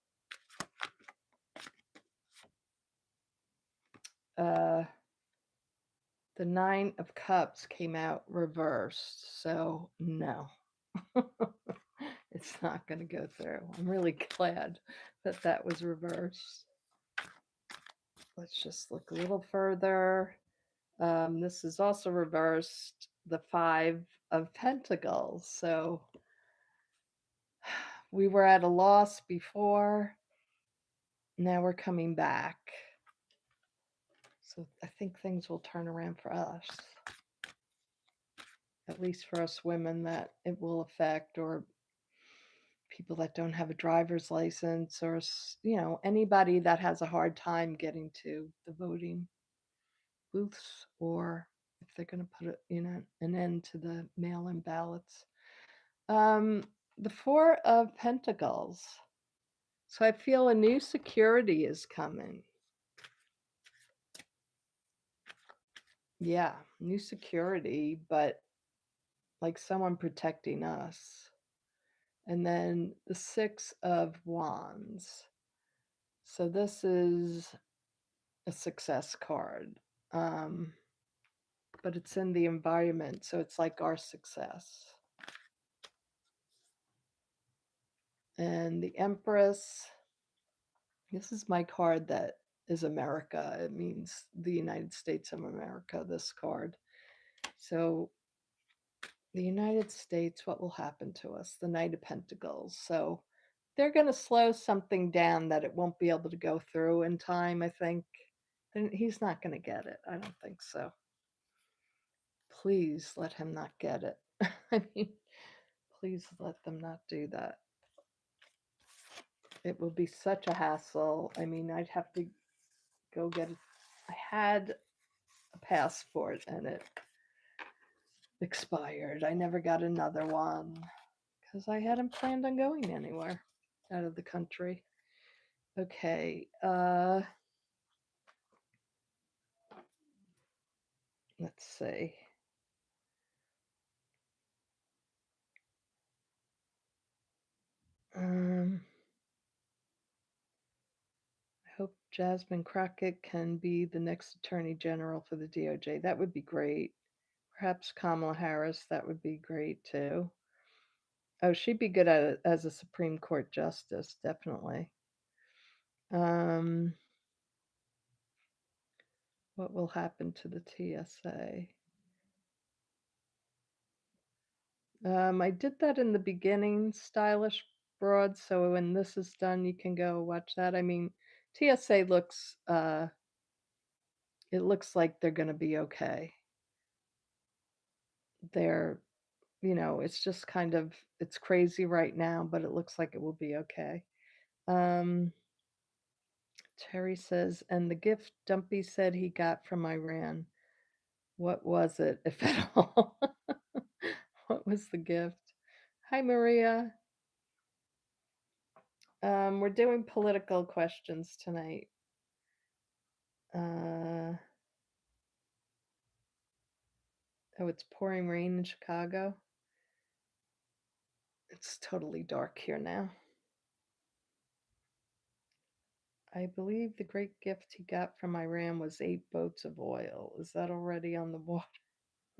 The Nine of Cups came out reversed, so no. It's not going to go through. I'm really glad that that was reversed. Let's just look a little further. This is also reversed, the Five of Pentacles. So we were at a loss before. Now we're coming back. So I think things will turn around for us. At least for us women that it will affect, or people that don't have a driver's license, or anybody that has a hard time getting to the voting booths, or if they're going to put an end to the mail-in ballots. The Four of Pentacles. So I feel a new security is coming. Yeah, new security, but like someone protecting us. And then the Six of Wands. So this is a success card. But it's in the environment, so it's like our success. And the Empress. This is my card that is America. It means the United States of America, this card. So The United States, what will happen to us? The Knight of Pentacles. So they're going to slow something down that it won't be able to go through in time, I think. And he's not going to get it. I don't think so. Please let him not get it. I mean, please let them not do that. It will be such a hassle. I mean, I'd have to go get it. I had a passport and it expired. I never got another one because I hadn't planned on going anywhere out of the country. Okay, let's see. I hope Jasmine Crockett can be the next Attorney General for the DOJ. That would be great. Perhaps Kamala Harris, that would be great too. Oh, she'd be good at it as a Supreme Court justice, definitely. What will happen to the TSA? I did that in the beginning, Stylish Broad, so when this is done, you can go watch that. I mean, TSA looks, it looks like they're going to be okay. They're, it's just kind of, it's crazy right now, but it looks like it will be okay. Terry says, and the gift Dumpy said he got from Iran, what was it, if at all? What was the gift? Hi, Maria. We're doing political questions tonight. Oh, it's pouring rain in Chicago. It's totally dark here now. I believe the great gift he got from Iran was 8 boats of oil. Is that already on the water?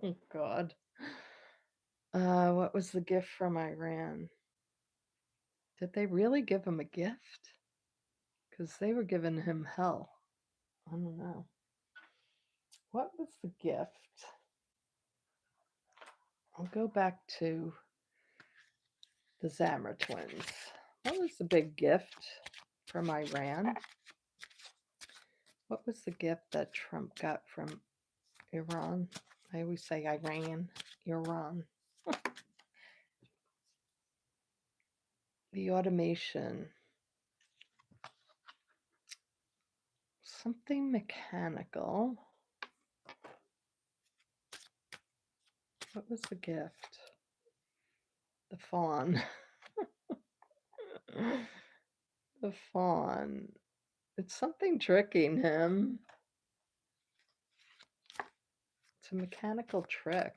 Oh, God. What was the gift from Iran? Did they really give him a gift? Because they were giving him hell. I don't know. What was the gift? I'll go back to the Zamra twins. What was the big gift from Iran? What was the gift that Trump got from Iran? I always say Iran. The automation. Something mechanical. What was the gift? The fawn. The fawn. It's something tricking him. It's a mechanical trick.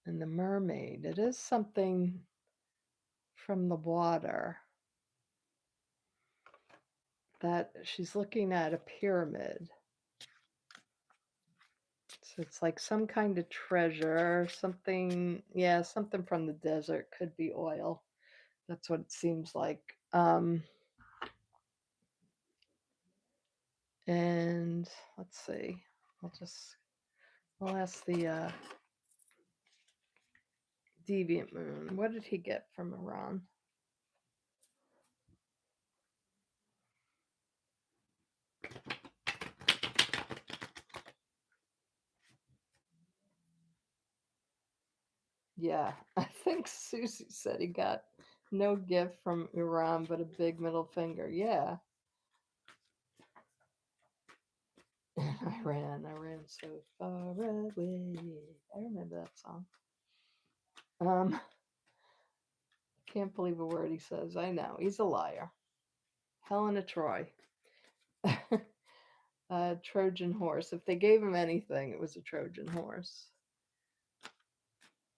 And the mermaid. It is something from the water. That she's looking at a pyramid. So it's like some kind of treasure, something, yeah, something from the desert, could be oil. That's what it seems like. And let's see, I'll ask the Deviant Moon. What did he get from Iran? Yeah, I think Susie said he got no gift from Iran but a big middle finger. Yeah. I ran so far away. I remember that song. Can't believe a word he says. I know, he's a liar. Helena Troy. Trojan horse. If they gave him anything, it was a Trojan horse.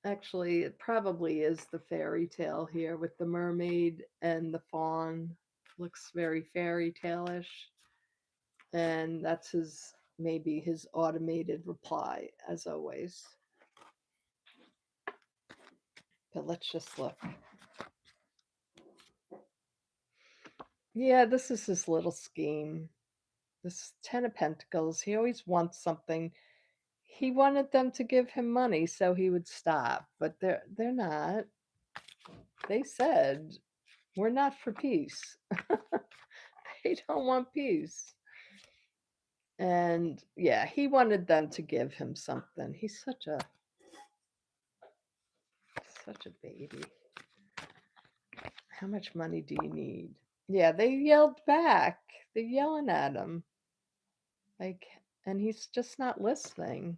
Actually, it probably is the fairy tale here with the mermaid and the fawn. Looks very fairy tale-ish. And that's maybe his automated reply, as always. But let's just look. Yeah, this is his little scheme. This 10 of Pentacles, he always wants something. He wanted them to give him money so he would stop, but they're not. They said, "We're not for peace." They don't want peace. And yeah, he wanted them to give him something. He's such a baby. How much money do you need? Yeah, they yelled back. They're yelling at him. Like, and he's just not listening.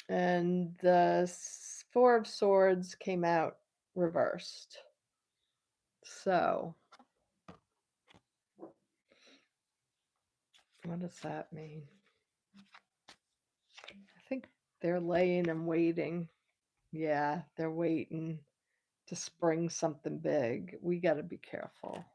And the Four of Swords came out reversed. So, what does that mean? I think they're laying and waiting. Yeah, they're waiting to spring something big. We got to be careful.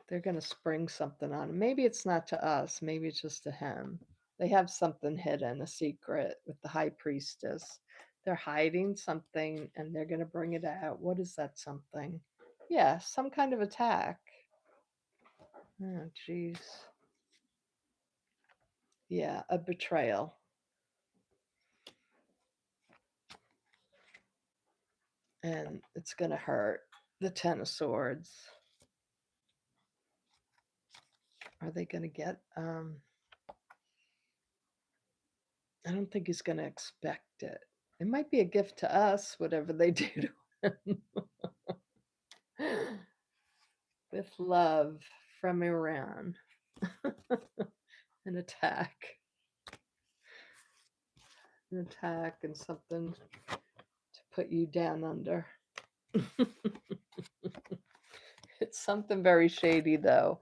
They're going to spring something on him. Maybe it's not to us, maybe it's just to him. They have something hidden, a secret with the high priestess. They're hiding something and they're going to bring it out. What is that something? Yeah, some kind of attack. Oh, jeez. Yeah, a betrayal. And it's going to hurt. The Ten of Swords. Are they going to get I don't think he's going to expect it. It might be a gift to us, whatever they do to him. With love from Iran. An attack. An attack and something to put you down under. It's something very shady though.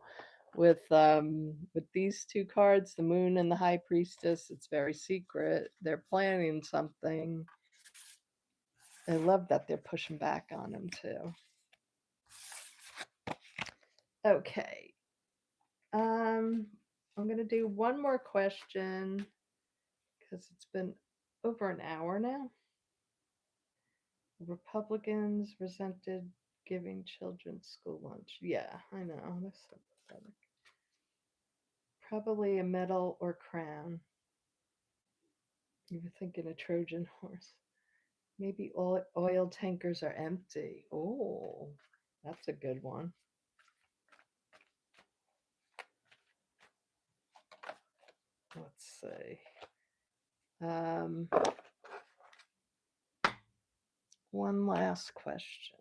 With these two cards, the Moon and the High Priestess, it's very secret. They're planning something. I love that they're pushing back on him too. Okay. I'm gonna do one more question because it's been over an hour now. Republicans resented giving children school lunch. Yeah, I know. That's so pathetic. Probably a medal or crown. You were thinking a Trojan horse. Maybe oil tankers are empty. Oh, that's a good one. Let's see. One last question.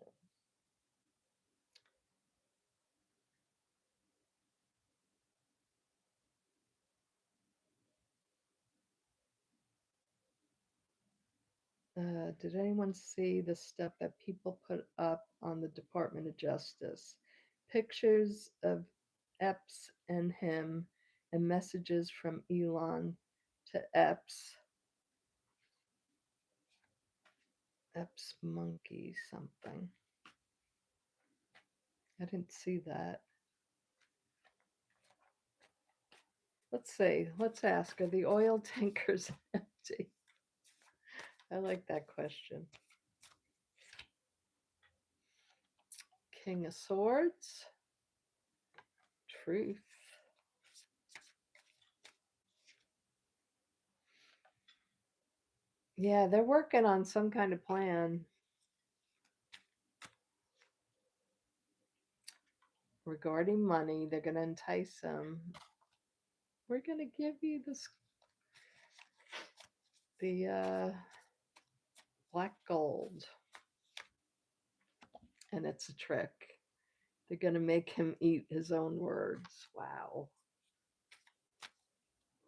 Did anyone see the stuff that people put up on the Department of Justice? Pictures of Epps and him, and messages from Elon to Epps. Epps monkey something. I didn't see that. Let's see. Let's ask, are the oil tankers empty? I like that question. King of Swords. Truth. Yeah, they're working on some kind of plan regarding money. They're going to entice him. We're going to give you the black gold. And it's a trick. They're going to make him eat his own words. Wow.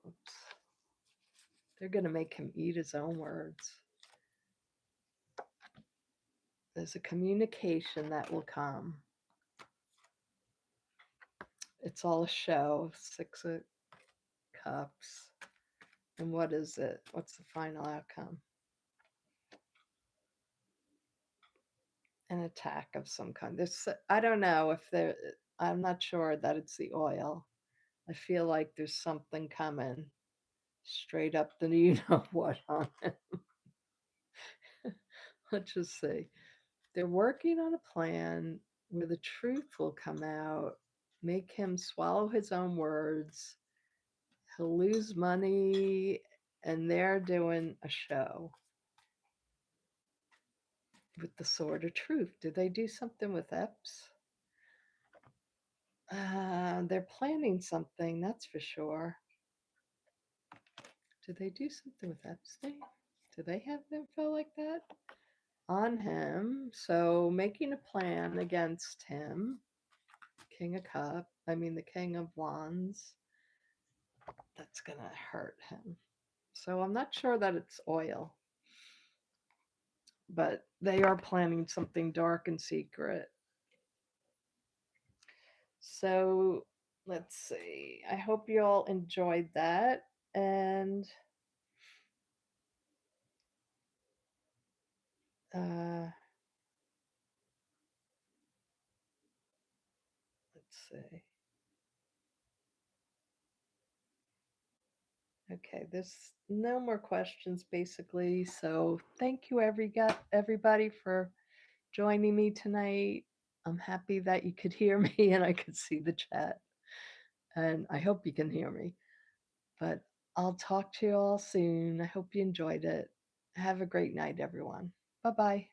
Oops. They're going to make him eat his own words. There's a communication that will come. It's all a show. Six of Cups. And what is it? What's the final outcome? An attack of some kind. I don't know if there, I'm not sure that it's the oil. I feel like there's something coming straight up the you know what on it. Let's just see. They're working on a plan where the truth will come out, make him swallow his own words. He'll lose money, and they're doing a show with the sword of truth. Did they do something with Epps? They're planning something, that's for sure. Did they do something with Epstein? Do they have info like that on him? So making a plan against him. King of Cup. I mean, the King of Wands. That's gonna hurt him. So I'm not sure that it's oil, but they are planning something dark and secret. So let's see. I hope you all enjoyed that. And let's see. Okay, there's no more questions basically. So thank you everybody for joining me tonight. I'm happy that you could hear me and I could see the chat. And I hope you can hear me. But I'll talk to you all soon. I hope you enjoyed it. Have a great night, everyone. Bye bye.